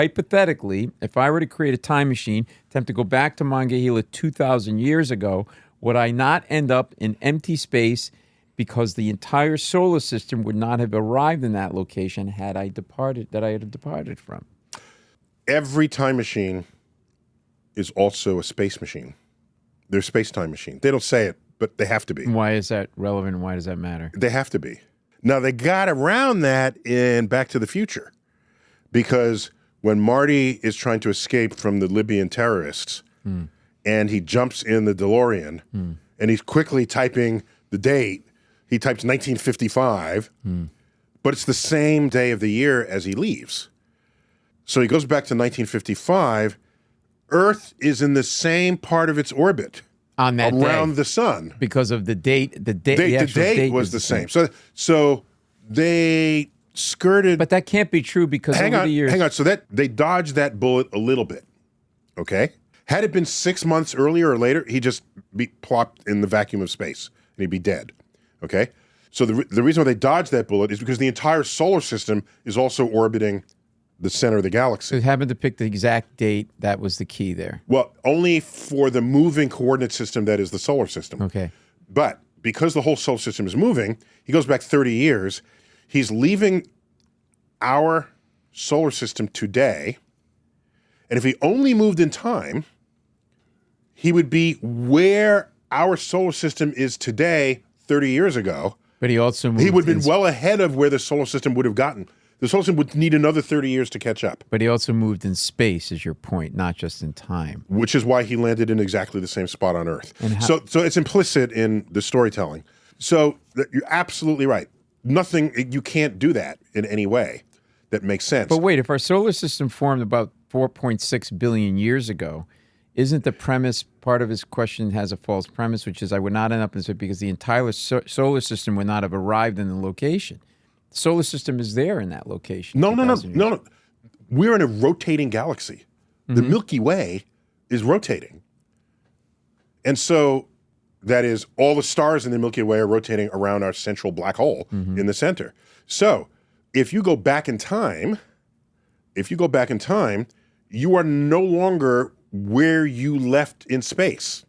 Hypothetically, if I were to create a time machine, attempt to go back to Monongahela 2,000 years ago, would I not end up in empty space because the entire solar system would not have arrived in that location had I had departed from? Every time machine is also a space machine. They're a space-time machine. They don't say it, but they have to be. Why is that relevant? Why does that matter? They have to be. Now, they got around that in Back to the Future because when Marty is trying to escape from the Libyan terrorists and he jumps in the DeLorean and he's quickly typing the date, he types 1955, but it's the same day of the year as he leaves. So he goes back to 1955. Earth is in the same part of its orbit On that around day, the sun. because of the date. The The date was the same. So they skirted. But that can't be true because over the years. Hang on. So that they dodged that bullet a little bit. Okay. Had it been 6 months earlier or later, he'd just be plopped in the vacuum of space and he'd be dead. Okay. So the reason why they dodged that bullet is because the entire solar system is also orbiting the center of the galaxy. It happened to pick the exact date. That was the key there. Well, only for the moving coordinate system that is the solar system. Okay. But because the whole solar system is moving, he goes back 30 years. He's leaving our solar system today. And if he only moved in time, he would be where our solar system is today 30 years ago. But he also moved. He would have been well ahead of where the solar system would have gotten. The solar system would need another 30 years to catch up. But he also moved in space, is your point, not just in time. Which is why he landed in exactly the same spot on Earth. And so it's implicit in the storytelling. So you're absolutely right. You can't do that in any way that makes sense. But wait, if our solar system formed about 4.6 billion years ago, isn't the premise, part of his question has a false premise, which is I would not end up in space because the entire solar system would not have arrived in the location. The solar system is there in that location. No. We're in a rotating galaxy. The Milky Way is rotating. And so that is all the stars in the Milky Way are rotating around our central black hole in the center. So if you go back in time, you are no longer where you left in space.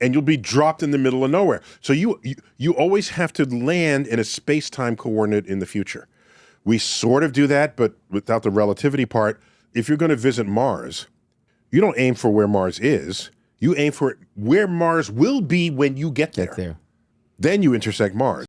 And you'll be dropped in the middle of nowhere. So you always have to land in a space-time coordinate in the future. We sort of do that, but without the relativity part. If you're going to visit Mars, you don't aim for where Mars is. You aim for where Mars will be when you get there. Then you intersect Mars.